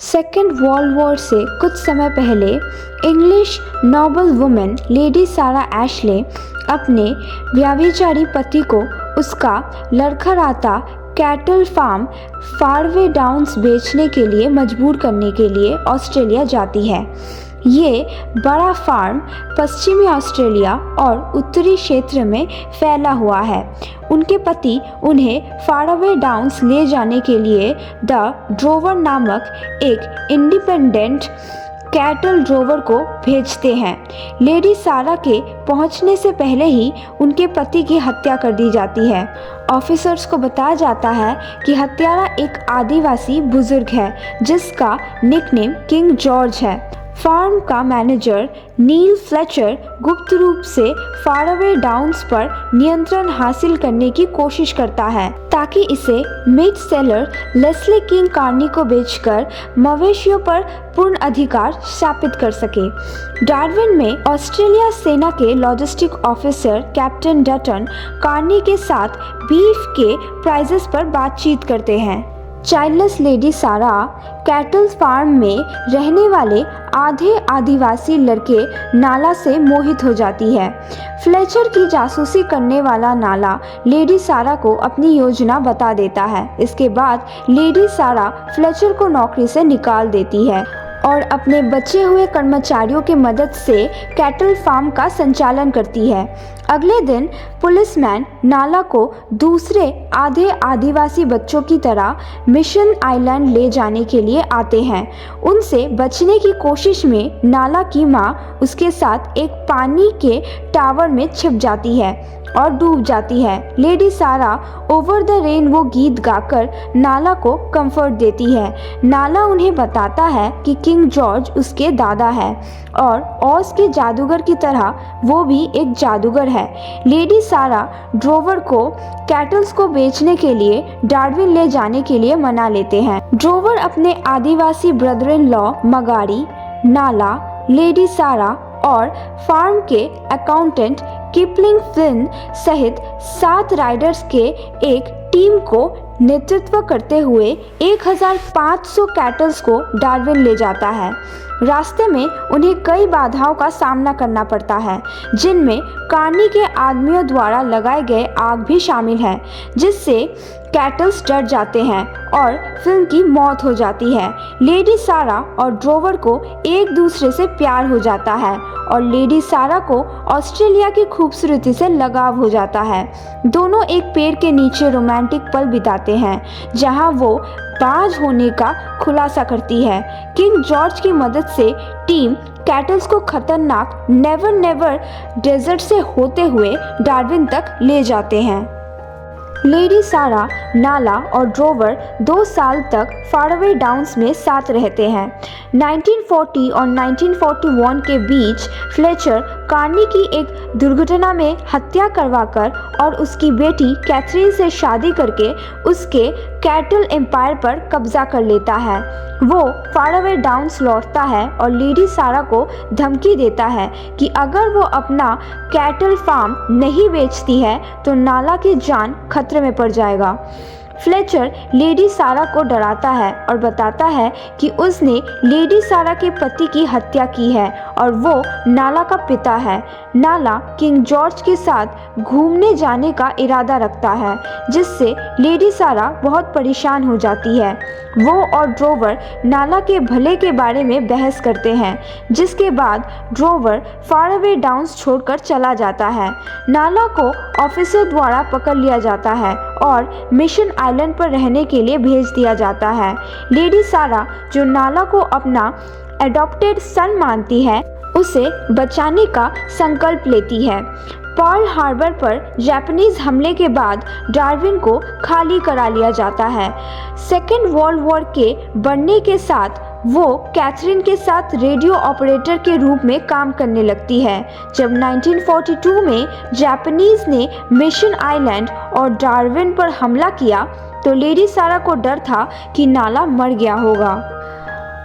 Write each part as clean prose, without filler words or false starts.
Second world war से कुछ समय पहले इंग्लिश नोबल वुमेन लेडी सारा एशले अपने व्यभिचारी पति को उसका लड़खड़ाता कैटल फार्म फारवे डाउन्स बेचने के लिए मजबूर करने के लिए ऑस्ट्रेलिया जाती है। ये बड़ा फार्म पश्चिमी ऑस्ट्रेलिया और उत्तरी क्षेत्र में फैला हुआ है। उनके पति उन्हें फारवे डाउन्स ले जाने के लिए द ड्रोवर नामक एक इंडिपेंडेंट कैटल ड्रोवर को भेजते हैं। लेडी सारा के पहुंचने से पहले ही उनके पति की हत्या कर दी जाती है। ऑफिसर्स को बताया जाता है कि हत्यारा एक आदिवासी बुजुर्ग है जिसका निकनेम किंग जॉर्ज है। फार्म का मैनेजर नील फ्लेचर गुप्त रूप से फारवे डाउन्स पर नियंत्रण हासिल करने की कोशिश करता है ताकि इसे meat seller Leslie King Carney को बेचकर मवेशियों पर पूर्ण अधिकार स्थापित कर सके। डार्विन में ऑस्ट्रेलिया सेना के logistic officer captain Dutton Carney के साथ बीफ के प्राइजेस पर बातचीत करते हैं। चाइल्डलेस लेडी सारा कैटल फार्म में रहने वाले आधे आदिवासी लड़के नाला से मोहित हो जाती है। फ्लेचर की जासूसी करने वाला नाला लेडी सारा को अपनी योजना बता देता है। इसके बाद लेडी सारा फ्लेचर को नौकरी से निकाल देती है और अपने बचे हुए कर्मचारियों की मदद से कैटल फार्म का संचालन करती है। अगले दिन पुलिसमैन नाला को दूसरे आधे आदिवासी बच्चों की तरह मिशन आइलैंड ले जाने के लिए आते हैं। उनसे बचने की कोशिश में नाला की माँ उसके साथ एक पानी के टावर में छिप जाती है और डूब जाती है। लेडी सारा ओवर द रेन वो गीत गाकर नाला को कंफर्ट देती है। नाला उन्हें बताता है कि किंग जॉर्ज उसके दादा है और ऑज के जादूगर की तरह वो भी एक जादूगर है। लेडी सारा ड्रोवर को कैटल्स को बेचने के लिए डार्विन ले जाने के लिए मना लेते हैं। ड्रोवर अपने आदिवासी ब्रदर इन लॉ मगारी, नाला, लेडी सारा और फार्म के अकाउंटेंट किपलिंग फ्लिन सहित 7 राइडर्स के एक टीम को नेतृत्व करते हुए 1500 कैटल्स को डार्विन ले जाता है। रास्ते में उन्हें कई बाधाओं का सामना करना पड़ता है जिनमें कार्नी के आदमियों द्वारा लगाए गए आग भी शामिल है जिससे कैटल्स डर जाते हैं और फिल्म की मौत हो जाती है। लेडी सारा और ड्रोवर को एक दूसरे से प्यार हो जाता है और लेडी सारा को ऑस्ट्रेलिया की खूबसूरती से लगाव हो जाता है। दोनों एक पेड़ के नीचे रोमांटिक पल बिताते हैं जहां वो बाज होने का खुलासा करती है। किंग जॉर्ज की मदद से टीम कैटल्स को खतरनाक नेवर नेवर डेजर्ट से होते हुए डार्विन तक ले जाते हैं। लेडी सारा, नाला और ड्रोवर 2 साल तक फारवे डाउन्स में साथ रहते हैं। 1940 और 1941 के बीच फ्लेचर कार्नी की एक दुर्घटना में हत्या करवाकर और उसकी बेटी कैथरीन से शादी करके उसके कैटल एम्पायर पर कब्जा कर लेता है। वो फारवे डाउन्स लौटता है और लेडी सारा को धमकी देता है कि अगर वो अपना कैटल फार्म नहीं बेचती है तो नाला की जान खतरे में पड़ जाएगा। फ्लेचर लेडी सारा को डराता है और बताता है कि उसने लेडी सारा के पति की हत्या की है और वो नाला का पिता है। नाला किंग जॉर्ज के साथ घूमने जाने का इरादा रखता है जिससे लेडी सारा बहुत परेशान हो जाती है। वो और ड्रोवर नाला के भले के बारे में बहस करते हैं जिसके बाद ड्रोवर फारवे डाउन्स छोड़कर चला जाता है। नाला को ऑफिसर द्वारा पकड़ लिया जाता है और मिशन आइलैंड पर रहने के लिए भेज दिया जाता है। लेडी सारा जो नाला को अपना एडॉप्टेड सन मानती है उसे बचाने का संकल्प लेती है। पर्ल हार्बर पर जापानीज हमले के बाद डार्विन को खाली करा लिया जाता है। सेकेंड वर्ल्ड वॉर के बढ़ने के साथ वो कैथरीन के साथ रेडियो ऑपरेटर के रूप में काम करने लगती है। जब 1942 में जापानीज ने मिशन आइलैंड और डार्विन पर हमला किया तो लेडी सारा को डर था कि नाला मर गया होगा।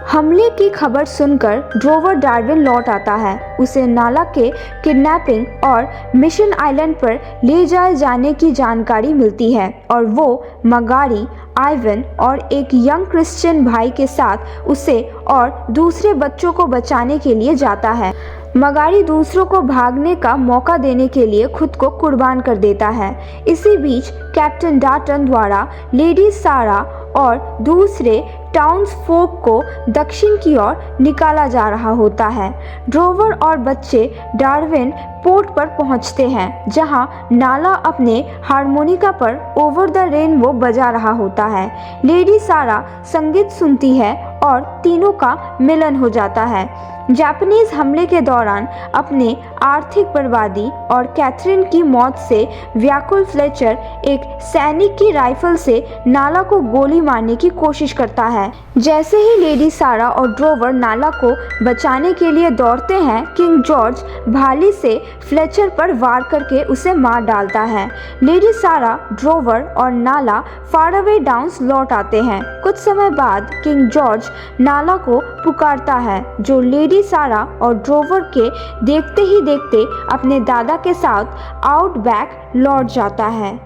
हमले की खबर सुनकर ड्रोवर डार्विन लौट आता है। उसे नाला के किडनैपिंग और मिशन आइलैंड पर ले जाए जाने की जानकारी मिलती है और वो मगारी, आइवन और एक यंग क्रिश्चियन भाई के साथ उसे और दूसरे बच्चों को बचाने के लिए जाता है। मगारी दूसरों को भागने का मौका देने के लिए खुद को कुर्बान कर देता है। इसी बीच कैप्टन डाल्टन द्वारा लेडी सारा और दूसरे टाउन्सफोक को दक्षिण की ओर निकाला जा रहा होता है। ड्रोवर और बच्चे डार्विन पोर्ट पर पहुंचते हैं, जहां नाला अपने हारमोनिका पर ओवर द रेनबो बजा रहा होता है। लेडी सारा संगीत सुनती है और तीनों का मिलन हो जाता है। जापानीज हमले के दौरान अपने आर्थिक बर्बादी और कैथरीन की मौत से व्याकुल फ्लेचर एक सैनिक की राइफल से नाला को गोली मारने की कोशिश करता है। जैसे ही लेडी सारा और ड्रोवर नाला को बचाने के लिए दौड़ते हैं, किंग जॉर्ज भाली से फ्लेचर पर वार करके उसे मार डालता है। लेडी सारा, ड्रोवर और नाला फारअवे डाउन्स लौट आते हैं। कुछ समय बाद किंग जॉर्ज नाला को पुकारता है, जो लेडी सारा और ड्रोवर के देखते ही देखते अपने दादा के साथ आउटबैक लौट जाता है।